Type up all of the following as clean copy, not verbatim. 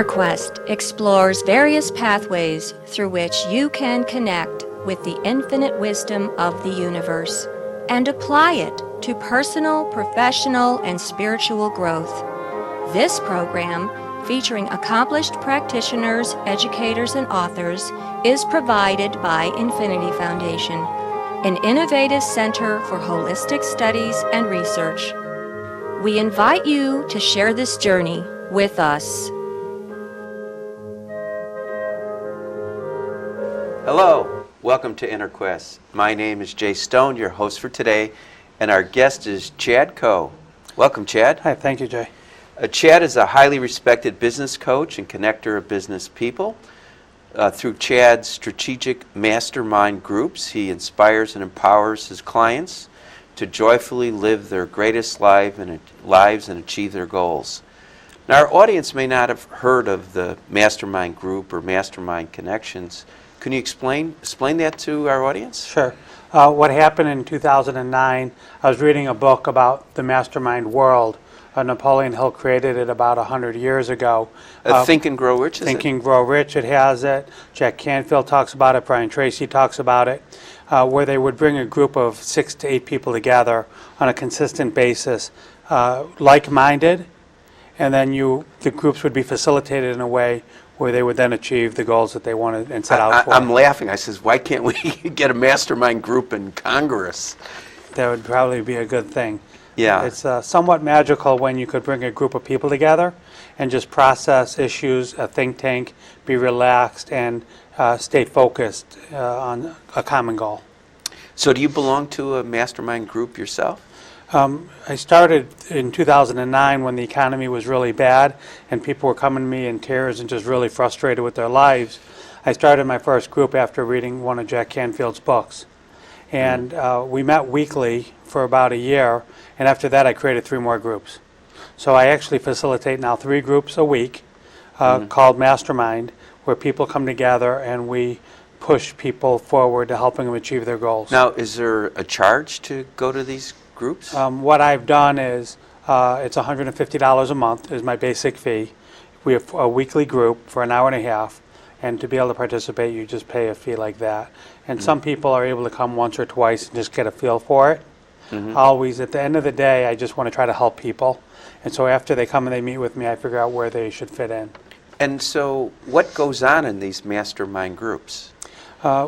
InnerQuest explores various pathways through which you can connect with the infinite wisdom of the universe and apply it to personal, professional, and spiritual growth. This program, featuring accomplished practitioners, educators, and authors, is provided by Infinity Foundation, an innovative center for holistic studies and research. We invite you to share this journey with us. Hello, welcome to InnerQuest. My name is Jay Stone, your host for today, and our guest is Chad Coe. Welcome, Chad. Hi, thank you, Jay. Chad is a highly respected business coach and connector of business people. Through Chad's strategic mastermind groups, he inspires and empowers his clients to joyfully live their greatest lives and achieve their goals. Now, our audience may not have heard of the Mastermind Group or Mastermind Connections. Can you explain that to our audience? Sure. What happened in 2009, I was reading a book about the mastermind world. Napoleon Hill created it about 100 years ago. Think and Grow Rich, is Think and Grow Rich, it has it. Jack Canfield talks about it. Brian Tracy talks about it, where they would bring a group of 6 to 8 people together on a consistent basis, like-minded, and then the groups would be facilitated in a way where they would then achieve the goals that they wanted and set out for. I'm laughing. I says, why can't we get a mastermind group in Congress? That would probably be a good thing. Yeah. It's somewhat magical when you could bring a group of people together and just process issues, a think tank, be relaxed, and stay focused on a common goal. So do you belong to a mastermind group yourself? I started in 2009 when the economy was really bad and people were coming to me in tears and just really frustrated with their lives. I started my first group after reading one of Jack Canfield's books. And we met weekly for about a year, and after that I created 3 more groups. So I actually facilitate now 3 groups a week called Mastermind, where people come together and we push people forward to helping them achieve their goals. Now, is there a charge to go to these groups? What I've done is it's $150 a month is my basic fee. We have a weekly group for an hour and a half, and to be able to participate, you just pay a fee like that. And some people are able to come once or twice and just get a feel for it. Always, at the end of the day, I just want to try to help people. And so after they come and they meet with me, I figure out where they should fit in. And so what goes on in these mastermind groups?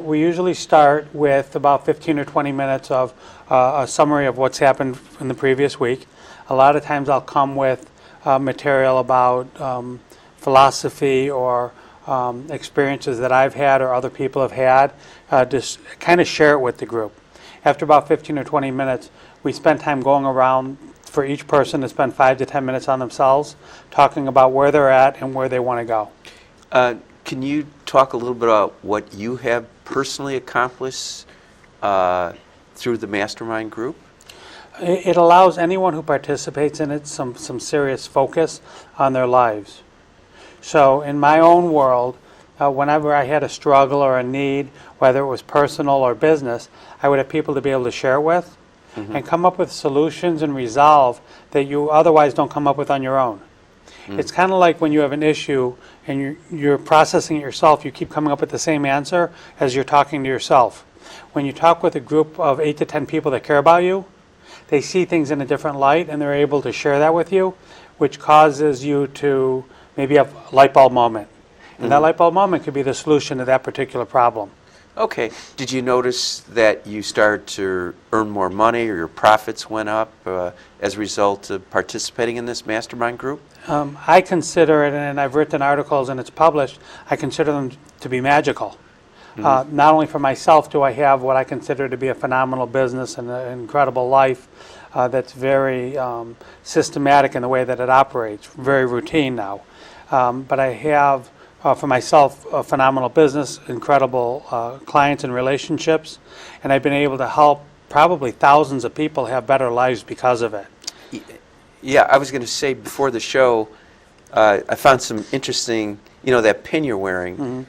We usually start with about 15 or 20 minutes of a summary of what's happened in the previous week. A lot of times I'll come with material about philosophy or experiences that I've had or other people have had, just kind of share it with the group. After about 15 or 20 minutes, we spend time going around for each person to spend 5 to 10 minutes on themselves, talking about where they're at and where they want to go. Can you talk a little bit about what you have personally accomplished through the mastermind group? It allows anyone who participates in it some serious focus on their lives. So in my own world, whenever I had a struggle or a need, whether it was personal or business, I would have people to be able to share with and come up with solutions and resolve that you otherwise don't come up with on your own. It's kind of like when you have an issue and you're processing it yourself, you keep coming up with the same answer as you're talking to yourself. When you talk with a group of 8 to 10 people that care about you, they see things in a different light and they're able to share that with you, which causes you to maybe have a light bulb moment. And that light bulb moment could be the solution to that particular problem. Okay. Did you notice that you started to earn more money or your profits went up as a result of participating in this mastermind group? I consider it, and I've written articles and it's published, I consider them to be magical. Not only for myself do I have what I consider to be a phenomenal business and an incredible life that's very systematic in the way that it operates, very routine now. But I have, for myself, a phenomenal business, incredible clients and relationships, and I've been able to help probably thousands of people have better lives because of it. Yeah, I was going to say before the show, I found some interesting, that pin you're wearing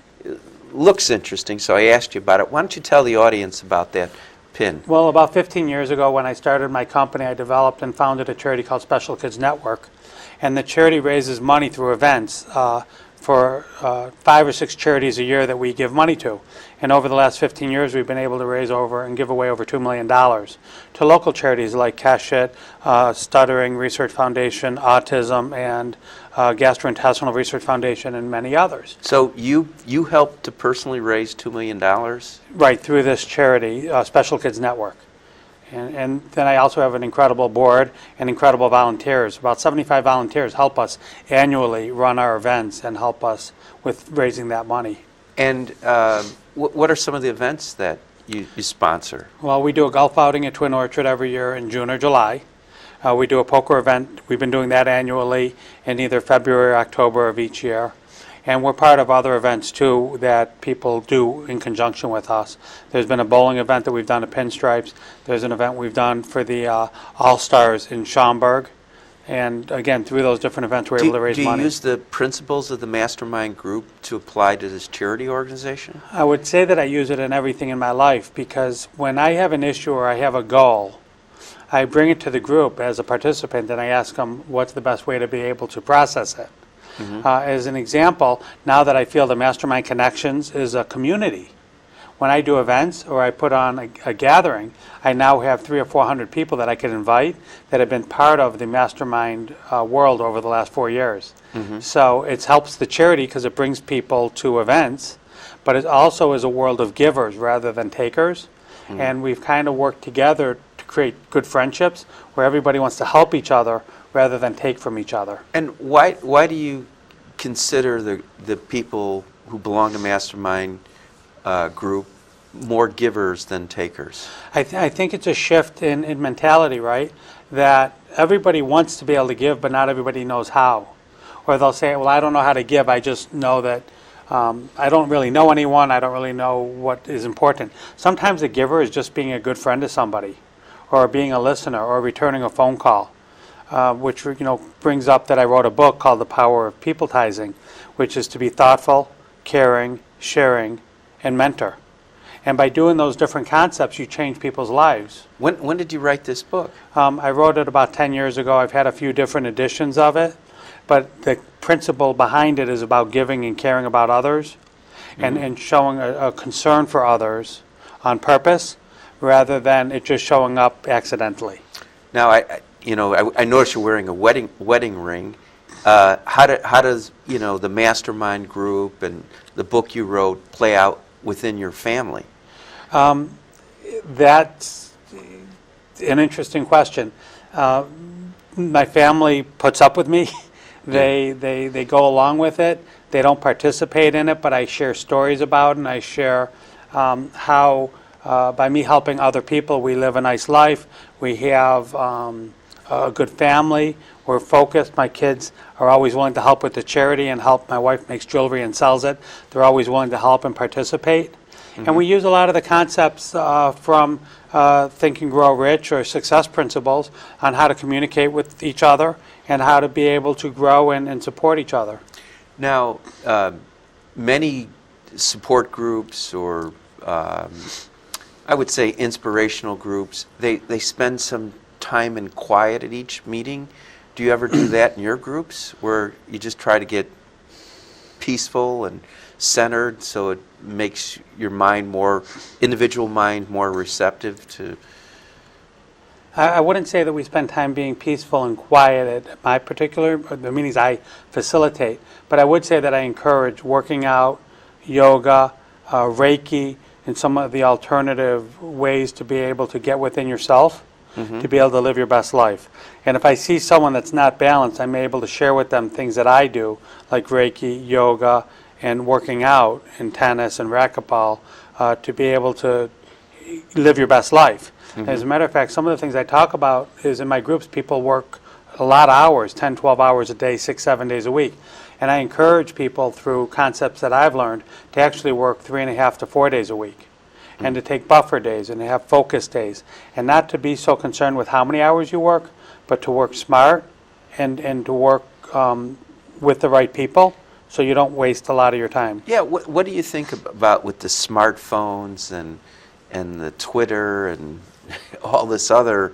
looks interesting, so I asked you about it. Why don't you tell the audience about that pin? Well, about 15 years ago when I started my company, I developed and founded a charity called Special Kids Network. And the charity raises money through events for 5 or 6 charities a year that we give money to. And over the last 15 years, we've been able to raise over and give away over $2 million to local charities like Keshet, Stuttering Research Foundation, Autism, and Gastrointestinal Research Foundation, and many others. So you helped to personally raise $2 million? Right, through this charity, Special Kids Network. And then I also have an incredible board and incredible volunteers. About 75 volunteers help us annually run our events and help us with raising that money. And what are some of the events that you sponsor? Well, we do a golf outing at Twin Orchard every year in June or July. We do a poker event. We've been doing that annually in either February or October of each year. And we're part of other events, too, that people do in conjunction with us. There's been a bowling event that we've done at Pinstripes. There's an event we've done for the All-Stars in Schaumburg. And, again, through those different events, we're able to raise money. Do you use the principles of the Mastermind Group to apply to this charity organization? I would say that I use it in everything in my life, because when I have an issue or I have a goal, I bring it to the group as a participant and I ask them what's the best way to be able to process it. As an example, now that I feel the Mastermind Connections is a community, when I do events or I put on a gathering, I now have 300 or 400 people that I could invite that have been part of the Mastermind world over the last 4 years. So it helps the charity because it brings people to events, but it also is a world of givers rather than takers. And we've kind of worked together to create good friendships where everybody wants to help each other rather than take from each other. And why do you consider the people who belong to Mastermind Group more givers than takers? I think it's a shift in mentality, right? That everybody wants to be able to give, but not everybody knows how. Or they'll say, well, I don't know how to give, I just know that I don't really know anyone, I don't really know what is important. Sometimes a giver is just being a good friend to somebody, or being a listener, or returning a phone call. Which brings up that I wrote a book called The Power of Peopletizing, which is to be thoughtful, caring, sharing, and mentor. And by doing those different concepts, you change people's lives. When did you write this book? I wrote it about 10 years ago. I've had a few different editions of it, but the principle behind it is about giving and caring about others, and showing a concern for others on purpose, rather than it just showing up accidentally. Now, I noticed you're wearing a wedding ring. How does the Mastermind Group and the book you wrote play out within your family? That's an interesting question. My family puts up with me. They go along with it. They don't participate in it, but I share stories about it, and I share how by me helping other people, we live a nice life. We have a good family. We're focused. My kids are always willing to help with the charity and help. My wife makes jewelry and sells it. They're always willing to help and participate. And we use a lot of the concepts from Think and Grow Rich or success principles on how to communicate with each other and how to be able to grow and support each other. Now, many support groups or I would say inspirational groups, they spend some time in quiet at each meeting. Do you ever do that in your groups where you just try to get peaceful and centered so it makes your individual mind more receptive to? I wouldn't say that we spend time being peaceful and quiet at my particular, the meetings I facilitate, but I would say that I encourage working out, yoga, Reiki, and some of the alternative ways to be able to get within yourself, to be able to live your best life. And if I see someone that's not balanced, I'm able to share with them things that I do, like Reiki, yoga, and working out in tennis and racquetball, to be able to live your best life. As a matter of fact, some of the things I talk about is in my groups, people work a lot of hours, 10, 12 hours a day, 6, 7 days a week. And I encourage people through concepts that I've learned to actually work 3.5 to 4 days a week, and to take buffer days and to have focus days, and not to be so concerned with how many hours you work, but to work smart and to work with the right people so you don't waste a lot of your time. Yeah, what do you think about with the smartphones and the Twitter and all this other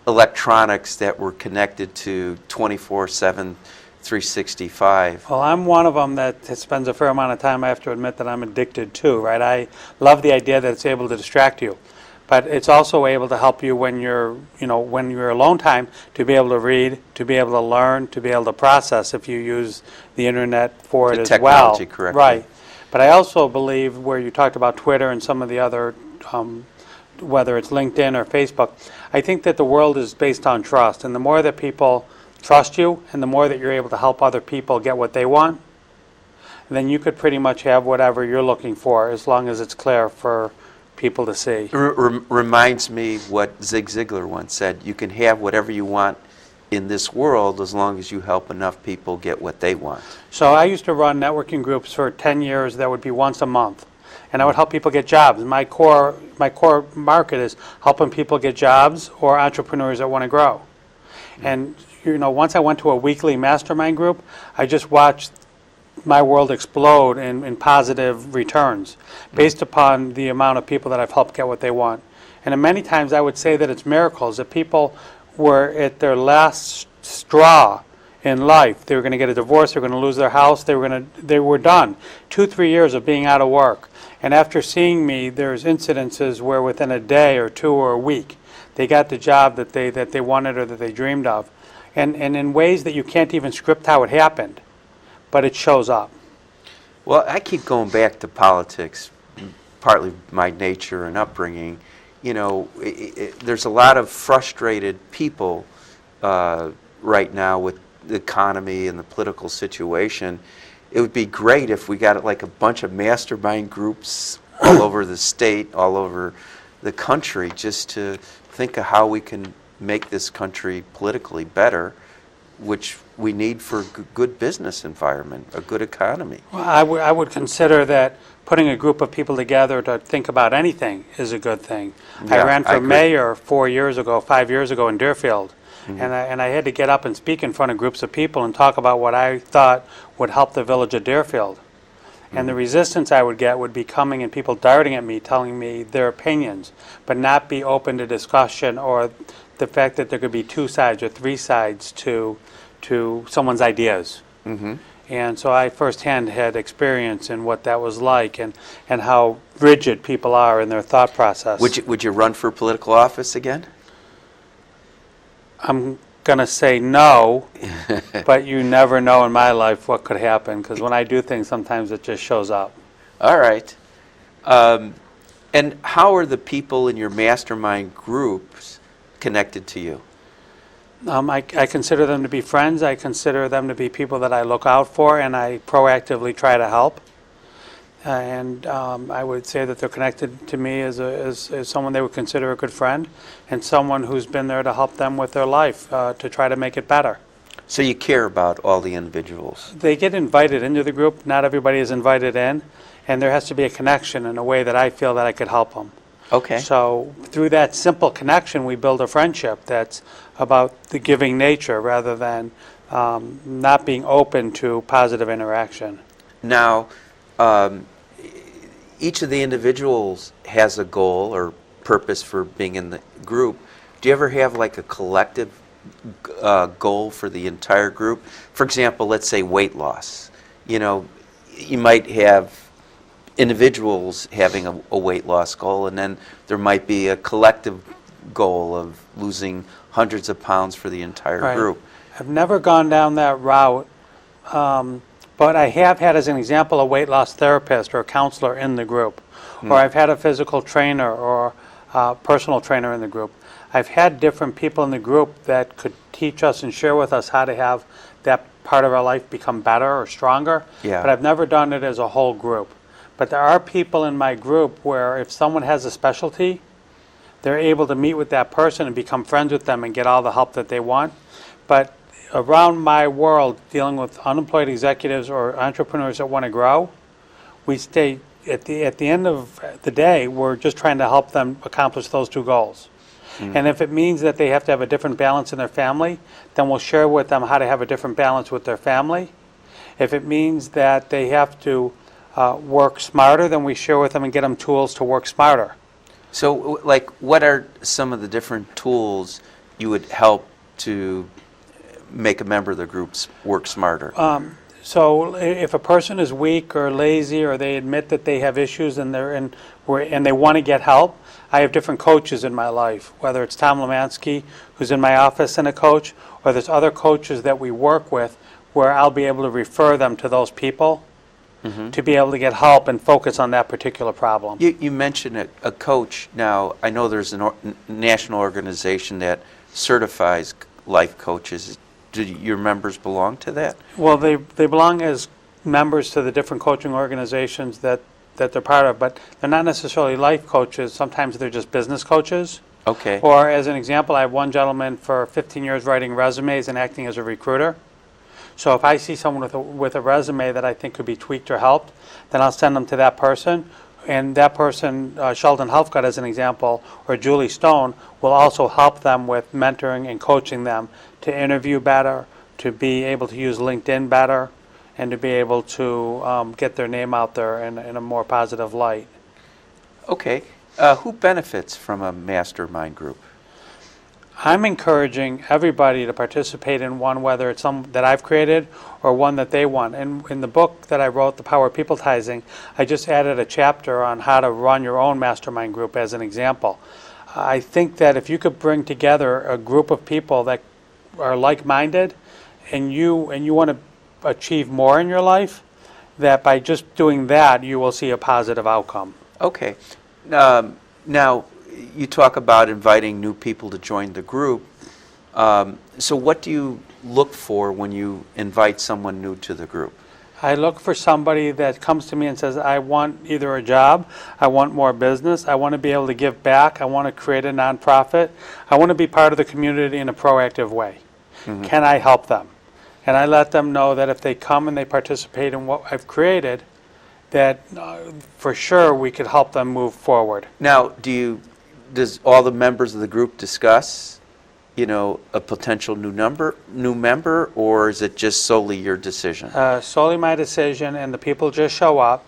electronics that we're connected to 24/7 365. Well, I'm one of them that spends a fair amount of time. I have to admit that I'm addicted to, right? I love the idea that it's able to distract you, but it's also able to help you when when you're alone time, to be able to read, to be able to learn, to be able to process if you use the internet for it The as well. technology correctly. Right. But I also believe, where you talked about Twitter and some of the other, whether it's LinkedIn or Facebook, I think that the world is based on trust, and the more that people trust you, and the more that you're able to help other people get what they want, then you could pretty much have whatever you're looking for, as long as it's clear for people to see. Reminds me what Zig Ziglar once said, you can have whatever you want in this world as long as you help enough people get what they want. So I used to run networking groups for 10 years that would be once a month, and I would help people get jobs. My core market is helping people get jobs or entrepreneurs that want to grow. And once I went to a weekly mastermind group, I just watched my world explode in positive returns based upon the amount of people that I've helped get what they want. And many times I would say that it's miracles, that people were at their last straw in life. They were going to get a divorce, they were going to lose their house, they were done. 2-3 years of being out of work. And after seeing me, there's incidences where within a day or 2 or a week, they got the job that they wanted or that they dreamed of. And in ways that you can't even script how it happened, but it shows up. Well, I keep going back to politics, partly my nature and upbringing. There's a lot of frustrated people right now with the economy and the political situation. It would be great if we got like a bunch of mastermind groups all over the state, all over the country, just to think of how we can make this country politically better, which we need for a good business environment, a good economy. Well, I would consider that putting a group of people together to think about anything is a good thing. Yeah, I ran I for agree. mayor 5 years ago in Deerfield, and I had to get up and speak in front of groups of people and talk about what I thought would help the village of Deerfield. And the resistance I would get would be coming and people darting at me, telling me their opinions, but not be open to discussion, or the fact that there could be 2 sides or 3 sides to someone's ideas. And so I firsthand had experience in what that was like, and how rigid people are in their thought process. Would you run for political office again? I'm going to say no, but you never know in my life what could happen, because when I do things, sometimes it just shows up. All right. And how are the people in your mastermind groups connected to you? I consider them to be friends. I consider them to be people that I look out for, and I proactively try to help. And I would say that they're connected to me as someone they would consider a good friend, and someone who's been there to help them with their life, to try to make it better. So you care about all the individuals. They get invited into the group. Not everybody is invited in, and there has to be a connection in a way that I feel that I could help them. Okay. So through that simple connection, we build a friendship that's about the giving nature, rather than not being open to positive interaction. Now, each of the individuals has a goal or purpose for being in the group. Do you ever have like a collective goal for the entire group? For example, let's say weight loss. You might have individuals having a weight loss goal, and then there might be a collective goal of losing hundreds of pounds for the entire Right. group. I've never gone down that route, but I have had, as an example, a weight loss therapist or a counselor in the group, or I've had a physical trainer or a personal trainer in the group. I've had different people in the group that could teach us and share with us how to have that part of our life become better or stronger, Yeah. but I've never done it as a whole group. But there are people in my group where if someone has a specialty, they're able to meet with that person and become friends with them and get all the help that they want. But around my world, dealing with unemployed executives or entrepreneurs that want to grow, we stay, at the end of the day, we're just trying to help them accomplish those 2 goals. And if it means that they have to have a different balance in their family, then we'll share with them how to have a different balance with their family. If it means that they have to work smarter, then we share with them and get them tools to work smarter. So, like, what are some of the different tools you would help to make a member of the group work smarter? So if a person is weak or lazy, or they admit that they have issues and they want to get help, I have different coaches in my life, whether it's Tom Lemansky, who's in my office and a coach, or there's other coaches that we work with where I'll be able to refer them to those people to be able to get help and focus on that particular problem. You mentioned a coach. Now, I know there's a national organization that certifies life coaches. Do your members belong to that? Well, they belong as members to the different coaching organizations that they're part of, but they're not necessarily life coaches. Sometimes they're just business coaches. Okay. Or as an example, I have one gentleman for 15 years writing resumes and acting as a recruiter. So if I see someone with a resume that I think could be tweaked or helped, then I'll send them to that person. And that person, Sheldon Helfgott as an example, or Julie Stone, will also help them with mentoring and coaching them to interview better, to be able to use LinkedIn better, and to be able to get their name out there in a more positive light. Okay. Who benefits from a mastermind group? I'm encouraging everybody to participate in one, whether it's some that I've created or one that they want. And in the book that I wrote, The Power of Peopletizing, I just added a chapter on how to run your own mastermind group as an example. I think that if you could bring together a group of people that are like-minded and you want to achieve more in your life, that by just doing that, you will see a positive outcome. Okay. Now, you talk about inviting new people to join the group. So what do you look for when you invite someone new to the group? I look for somebody that comes to me and says, I want either a job, I want more business, I want to be able to give back, I want to create a nonprofit, I want to be part of the community in a proactive way. Mm-hmm. Can I help them? And I let them know that if they come and they participate in what I've created, that for sure we could help them move forward. Now, does all the members of the group discuss, a potential new member, or is it just solely your decision? Solely my decision, and the people just show up.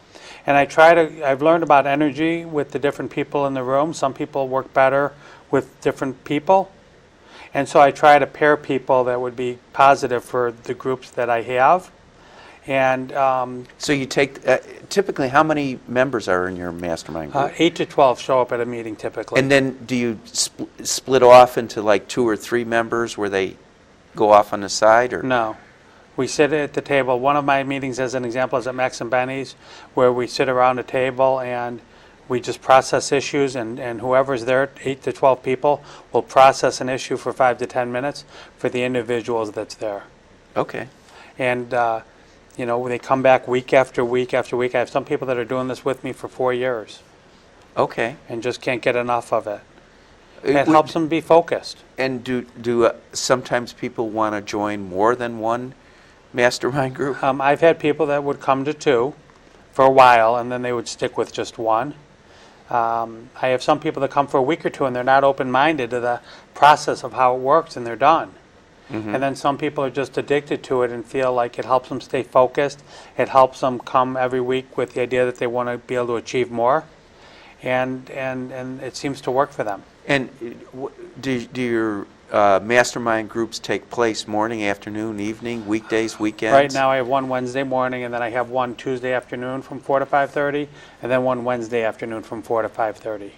And I've learned about energy with the different people in the room. Some people work better with different people. And so I try to pair people that would be positive for the groups that I have. And so you take, typically how many members are in your mastermind group? 8 to 12 show up at a meeting typically. And then do you split off into like 2 or 3 members where they go off on the side? Or? No. We sit at the table. One of my meetings, as an example, is at Max and Benny's, where we sit around a table and we just process issues, and whoever's there, 8 to 12 people, will process an issue for 5 to 10 minutes for the individuals that's there. Okay. And they come back week after week after week. I have some people that are doing this with me for 4 years. Okay. And just can't get enough of it. It helps them be focused. And do sometimes people want to join more than one mastermind group? I've had people that would come to 2 for a while, and then they would stick with just 1. I have some people that come for a week or 2, and they're not open-minded to the process of how it works, and they're done. Mm-hmm. And then some people are just addicted to it and feel like it helps them stay focused. It helps them come every week with the idea that they want to be able to achieve more. And it seems to work for them. And do your mastermind groups take place morning, afternoon, evening, weekdays, weekends? Right now I have one Wednesday morning, and then I have one Tuesday afternoon from 4 to 5:30, and then one Wednesday afternoon from 4 to 5:30.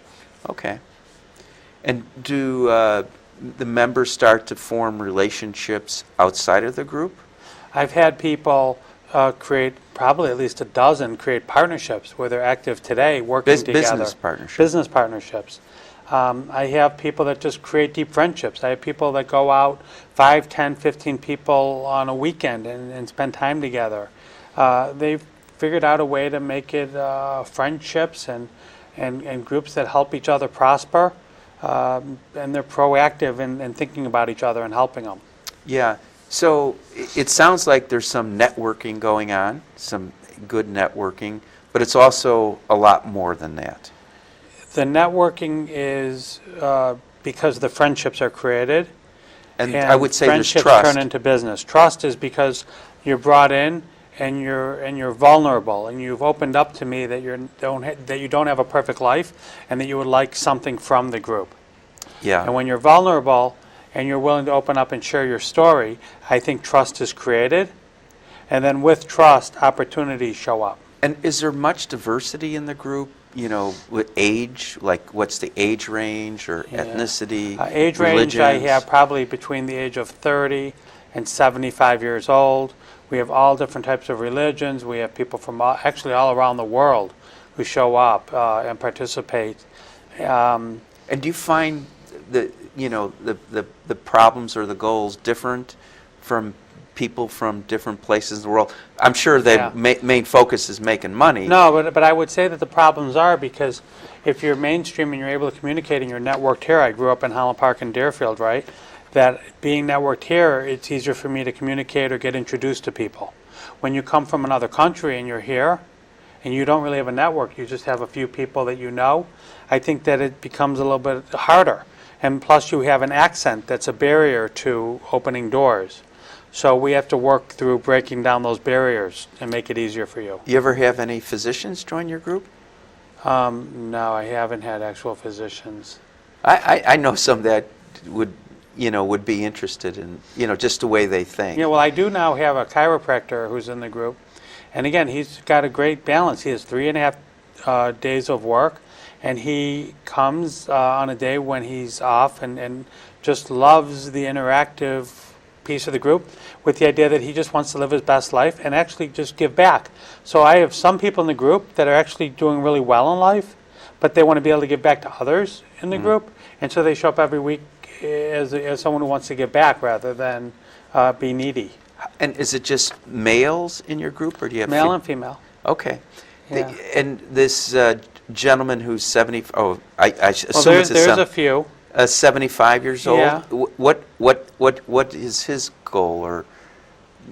Okay. And do the members start to form relationships outside of the group? I've had people create, probably at least a dozen, create partnerships where they're active today working together. Business partnerships. Business partnerships. I have people that just create deep friendships. I have people that go out 5, 10, 15 people on a weekend and spend time together. They've figured out a way to make it friendships and groups that help each other prosper. And they're proactive in thinking about each other and helping them. Yeah. So it sounds like there's some networking going on, some good networking, but it's also a lot more than that. The networking is because the friendships are created. And I would say there's trust. Friendships turn into business. Trust is because you're brought in and you're vulnerable, and you've opened up to me that you don't have a perfect life, and that you would like something from the group. Yeah. And when you're vulnerable and you're willing to open up and share your story, I think trust is created. And then with trust, opportunities show up. And is there much diversity in the group? You know, with age, like what's the age range or ethnicity, Age range, I religions? have probably between the age of 30 and 75 years old. We have all different types of religions. We have people from actually all around the world who show up and participate. And do you find the the problems or the goals different from people from different places in the world? I'm sure their main focus is making money. No, but I would say that the problems are because if you're mainstream and you're able to communicate and you're networked here, I grew up in Highland Park and Deerfield, right? That being networked here, it's easier for me to communicate or get introduced to people. When you come from another country and you're here and you don't really have a network, you just have a few people that you know, I think that it becomes a little bit harder. And plus you have an accent that's a barrier to opening doors. So we have to work through breaking down those barriers and make it easier for you. You ever have any physicians join your group? No, I haven't had actual physicians. I know some that would be interested in, just the way they think. Yeah, well, I do now have a chiropractor who's in the group. And again, he's got a great balance. He has 3.5 days of work, and he comes on a day when he's off and just loves the interactive piece of the group with the idea that he just wants to live his best life and actually just give back. So I have some people in the group that are actually doing really well in life, but they want to be able to give back to others in the group, and so they show up every week as someone who wants to give back rather than be needy. And is it just males in your group, or do you have Male and female. Okay. Yeah. And this gentleman who's 70, I assume Well, it's there's a few. 75 years old. Yeah. What is his goal, or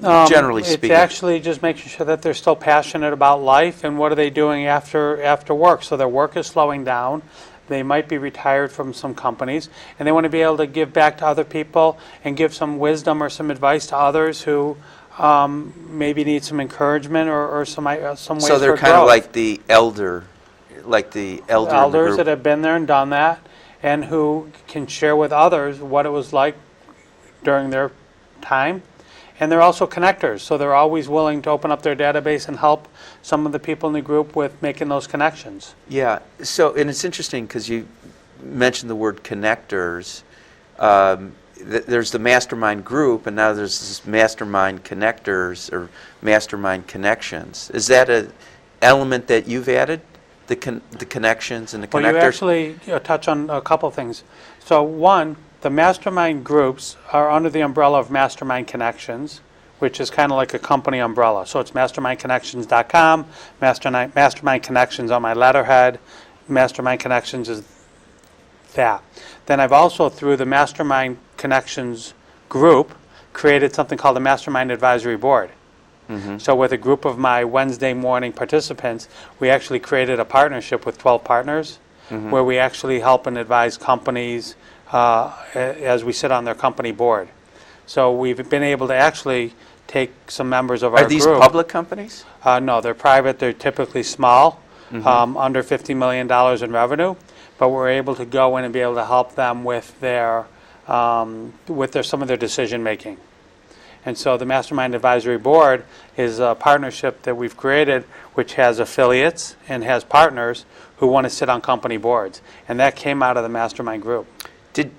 generally speaking? It's actually just making sure that they're still passionate about life and what are they doing after work. So their work is slowing down. They might be retired from some companies, and they want to be able to give back to other people and give some wisdom or some advice to others who maybe need some encouragement or some ways for growth. So they're kind of like the elder in the Elders group. that have been there and done that, and who can share with others what it was like during their time. And they're also connectors, so they're always willing to open up their database and help some of the people in the group with making those connections. Yeah. So, and it's interesting because you mentioned the word connectors. There's the Mastermind group, and now there's this Mastermind Connectors or Mastermind Connections. Is that an element that you've added? The connections and the connectors? Well, you actually touch on a couple of things. So one, the mastermind groups are under the umbrella of Mastermind Connections, which is kind of like a company umbrella. So it's mastermindconnections.com, Mastermind Connections on my letterhead. Mastermind Connections is that. Then I've also, through the Mastermind Connections group, created something called the Mastermind Advisory Board. So with a group of my Wednesday morning participants, we actually created a partnership with 12 partners where we actually help and advise companies as we sit on their company board. So we've been able to actually take some members of our group. Are these public companies? No, they're private. They're typically small, under $50 million in revenue, but we're able to go in and be able to help them with some of their decision making. And so the Mastermind Advisory Board is a partnership that we've created which has affiliates and has partners who want to sit on company boards. And that came out of the Mastermind group. Do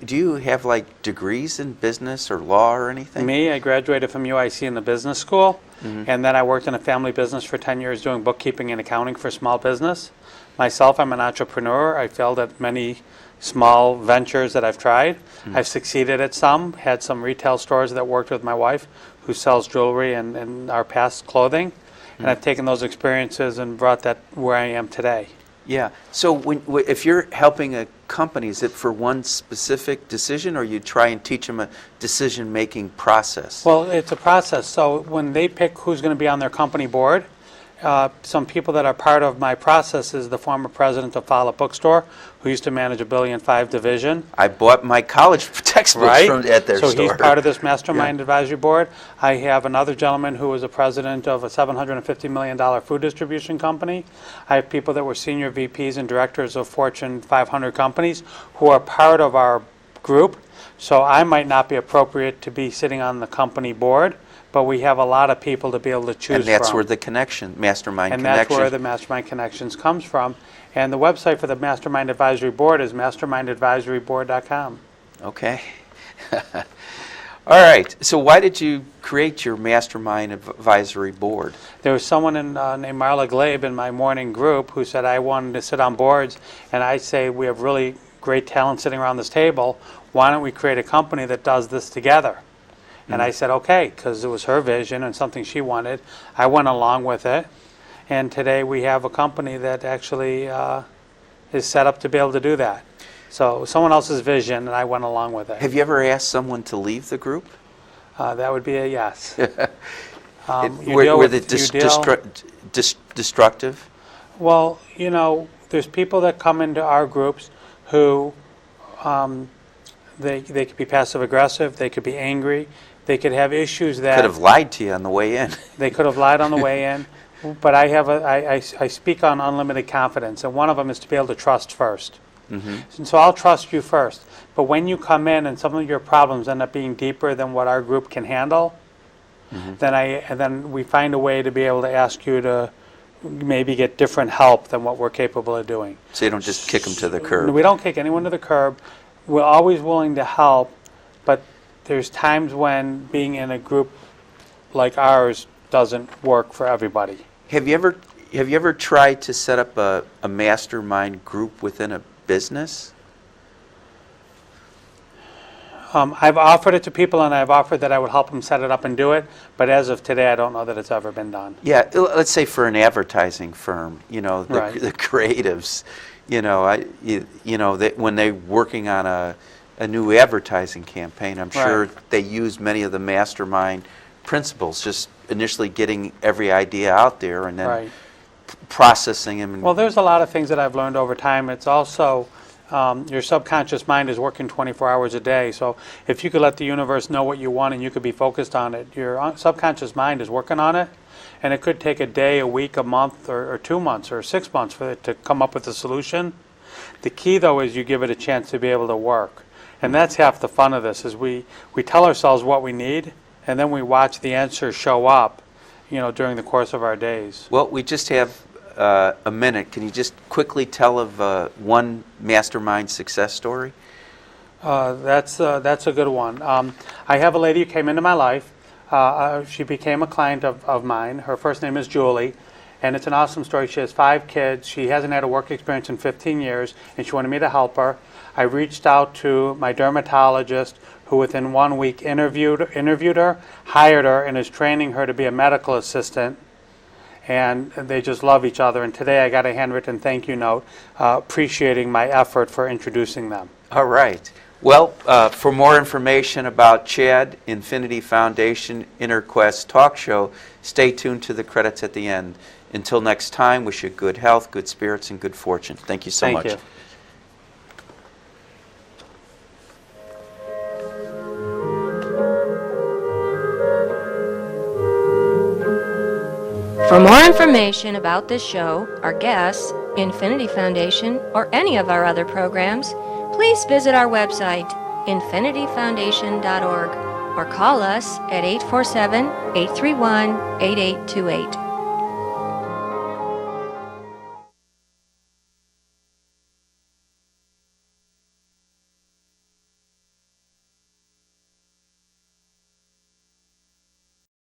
you have like degrees in business or law or anything? Me, I graduated from UIC in the business school, and then I worked in a family business for 10 years doing bookkeeping and accounting for small business. Myself, I'm an entrepreneur. I failed at many small ventures that I've tried. I've succeeded at some, had some retail stores that worked with my wife who sells jewelry and our past clothing. And I've taken those experiences and brought that where I am today. Yeah. So if you're helping a company, is it for one specific decision, or you try and teach them a decision-making process? Well, it's a process. So when they pick who's going to be on their company board, some people that are part of my process is the former president of Follett Bookstore, who used to manage a $1.5 billion division. I bought my college textbooks at their store. So he's part of this Mastermind Advisory Board. I have another gentleman who was a president of a $750 million food distribution company. I have people that were senior VPs and directors of Fortune 500 companies who are part of our group. So I might not be appropriate to be sitting on the company board, but we have a lot of people to be able to choose And that's from. where the connection, Mastermind And Connections. that's where the Mastermind Connections comes from. And the website for the Mastermind Advisory Board is mastermindadvisoryboard.com. Okay. All right. So why did you create your Mastermind Advisory Board? There was someone named Marla Glabe in my morning group who said I wanted to sit on boards, and I say we have really great talent sitting around this table. Why don't we create a company that does this together? And I said, okay, because it was her vision and something she wanted. I went along with it, and today we have a company that actually is set up to be able to do that. So someone else's vision, and I went along with it. Have you ever asked someone to leave the group? That would be a yes. Were they destructive? Well, you know, there's people that come into our groups who they could be passive aggressive, they could be angry, they could have issues that Could have lied to you on the way in. they could have lied on the way in. But I speak on unlimited confidence, and one of them is to be able to trust first. And so I'll trust you first. But when you come in and some of your problems end up being deeper than what our group can handle, then we find a way to be able to ask you to maybe get different help than what we're capable of doing. So you don't just kick them to the curb. We don't kick anyone to the curb. We're always willing to help, but there's times when being in a group like ours doesn't work for everybody. Have you ever tried to set up a mastermind group within a business? I've offered it to people, and I've offered that I would help them set it up and do it, but as of today, I don't know that it's ever been done. Yeah, let's say for an advertising firm, the Right. creatives, that when they're working on a new advertising campaign, I'm sure Right. they use many of the mastermind principles, just initially getting every idea out there and then Right. processing them. Well, there's a lot of things that I've learned over time. It's also your subconscious mind is working 24 hours a day. So if you could let the universe know what you want and you could be focused on it, your subconscious mind is working on it. And it could take a day, a week, a month, or 2 months, or 6 months for it to come up with a solution. The key, though, is you give it a chance to be able to work. And that's half the fun of this, is we tell ourselves what we need, and then we watch the answers show up, during the course of our days. Well, we just have a minute. Can you just quickly tell of one mastermind success story? That's a good one. I have a lady who came into my life. She became a client of mine. Her first name is Julie, and it's an awesome story. She has 5 kids. She hasn't had a work experience in 15 years, and she wanted me to help her. I reached out to my dermatologist, who within 1 week interviewed her, hired her, and is training her to be a medical assistant. And they just love each other. And today I got a handwritten thank you note appreciating my effort for introducing them. All right. Well, for more information about Chad, Infinity Foundation, InnerQuest Talk Show, stay tuned to the credits at the end. Until next time, wish you good health, good spirits, and good fortune. Thank you so much. Thank you. For more information about this show, our guests, Infinity Foundation, or any of our other programs, please visit our website, infinityfoundation.org, or call us at 847-831-8828.